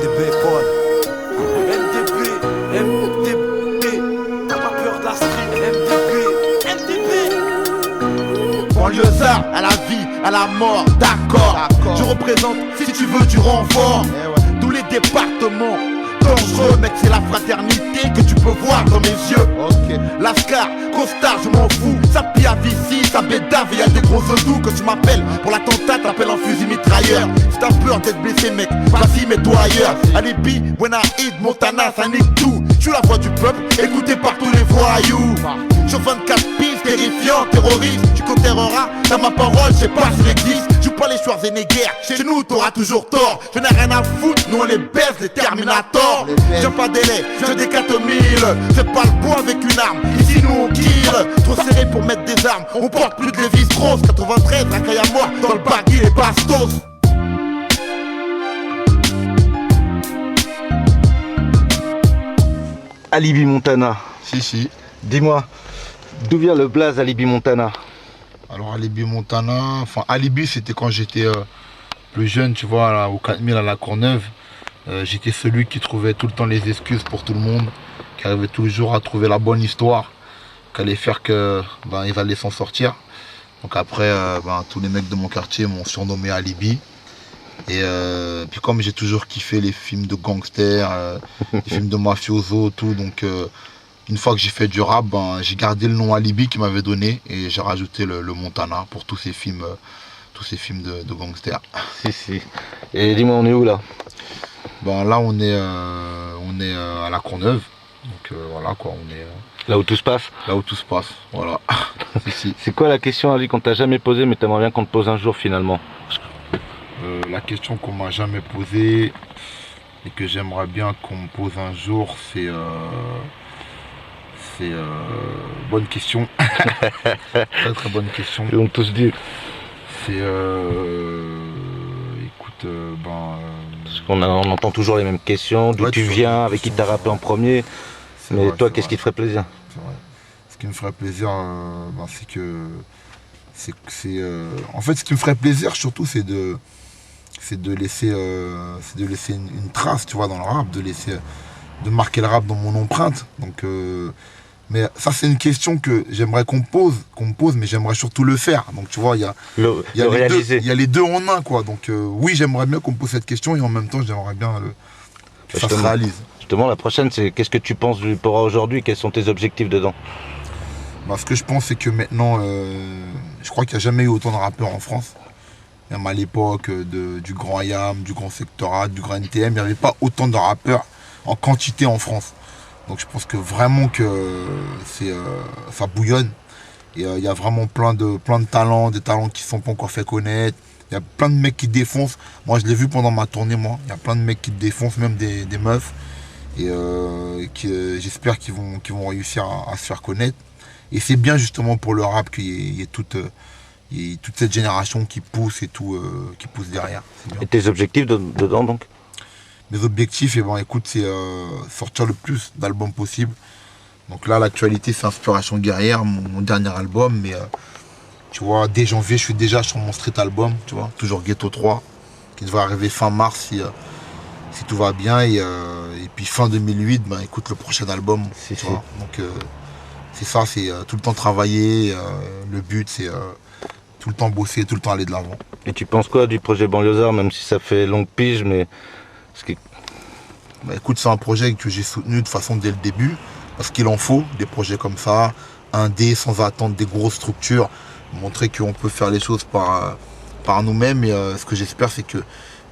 MDB, Paul. MDB, t'as pas peur de la street. MDB. Banlieusard, à la vie, à la mort, d'accord. Je représente, si tu veux, du renfort. Tous les départements dangereux, mec, c'est la fraternité que tu peux voir dans mes yeux. Lascar, costard, je m'en fous. Ça pia ici, ça bédave, y'a des gros doux. Que tu m'appelles pour l'attentat, t'appelles en fusil mitrailleur. Si t'as peur d'être blessé, mec, vas-y, mets-toi ailleurs. Alibi, Buenaïd, Montana, ça nique tout. Je suis la voix du peuple, écoutée par tous les voyous. Sur 24 pistes, terrifiant, terroriste. Tu conterreras, dans ma parole, je sais pas si j'existe. Joue pas les Schwarzenegger, chez nous t'auras toujours tort. Je n'ai rien à foutre, nous on les baisse, les Terminators. J'ai pas délai, j'ai des 4000. C'est pas le bois avec une arme, ici nous on kill. Trop serré pour mettre des armes, on porte plus de Lévi-Strauss. 93, la caille à moi, dans le baggy les bastos. Alibi Montana. Si. Dis-moi, d'où vient le blaze Alibi Montana? Alors Alibi Montana, enfin Alibi c'était quand j'étais plus jeune, tu vois, là, au 4000 à la Courneuve. J'étais celui qui trouvait tout le temps les excuses pour tout le monde, qui arrivait toujours à trouver la bonne histoire, qui allait faire que ils allaient s'en sortir. Donc après, tous les mecs de mon quartier m'ont surnommé Alibi. Et puis comme j'ai toujours kiffé les films de gangsters, les films de mafioso, tout, donc une fois que j'ai fait du rap, j'ai gardé le nom Alibi qu'il m'avait donné et j'ai rajouté le Montana pour tous ces films de gangsters. Si. Et dis-moi, on est où là? Là on est à la Courneuve, donc voilà quoi, on est là où tout se passe. Là où tout se passe, voilà. Si. C'est quoi la question, Ali, qu'on t'a jamais posée mais t'aimerais bien qu'on te pose un jour finalement? La question qu'on m'a jamais posée et que j'aimerais bien qu'on me pose un jour, c'est bonne question. Très bonne question. Ils ont tous dit. C'est parce qu'on on entend toujours les mêmes questions, d'où tu viens, avec qui t'as rappé en premier. Mais toi, qu'est-ce qui te ferait plaisir? C'est vrai. Ce qui me ferait plaisir, en fait, ce qui me ferait plaisir surtout, c'est de laisser une trace, tu vois, dans le rap, de marquer le rap dans mon empreinte. Donc, mais ça, c'est une question que j'aimerais qu'on me pose, mais j'aimerais surtout le faire. Donc, tu vois, il y a les deux en un, quoi. Donc, oui, j'aimerais bien qu'on me pose cette question et en même temps, j'aimerais bien que ça se réalise. Justement, la prochaine, c'est qu'est-ce que tu penses du Pora aujourd'hui? Quels sont tes objectifs dedans? Ce que je pense, c'est que maintenant, je crois qu'il n'y a jamais eu autant de rappeurs en France. Même à l'époque du Grand IAM, du Grand Sectorat, du Grand NTM, il n'y avait pas autant de rappeurs en quantité en France. Donc je pense que vraiment que ça bouillonne. Et il y a vraiment plein de talents, des talents qui ne sont pas encore fait connaître. Il y a plein de mecs qui défoncent. Moi je l'ai vu pendant ma tournée, moi. Il y a plein de mecs qui défoncent, même des meufs. Et j'espère qu'ils vont réussir à se faire connaître. Et c'est bien justement pour le rap qu'il y ait toute cette génération qui pousse et tout, qui pousse derrière. Et tes objectifs dedans donc? Mes objectifs, écoute, c'est sortir le plus d'albums possible. Donc là, l'actualité, c'est Inspiration Guerrière, mon dernier album. Mais tu vois, dès janvier, je suis déjà sur mon street album, tu vois, toujours Ghetto 3, qui devrait arriver fin mars si tout va bien. Et puis fin 2008, écoute, le prochain album. Tu vois. Donc c'est ça, c'est tout le temps travailler. Le but, c'est tout le temps bosser, tout le temps aller de l'avant. Et tu penses quoi du projet Banlieusard, même si ça fait longue pige, mais... écoute, c'est un projet que j'ai soutenu de façon dès le début, parce qu'il en faut des projets comme ça, indé, sans attendre des grosses structures, montrer qu'on peut faire les choses par nous-mêmes. Et ce que j'espère, c'est que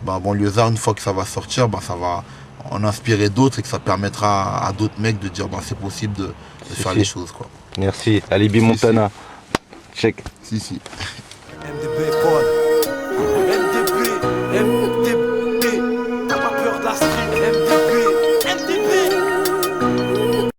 Banlieusard, une fois que ça va sortir, ça va en inspirer d'autres et que ça permettra à d'autres mecs de dire c'est possible de faire les choses, quoi. Merci. Alibi Montana. Check. Si. MDB.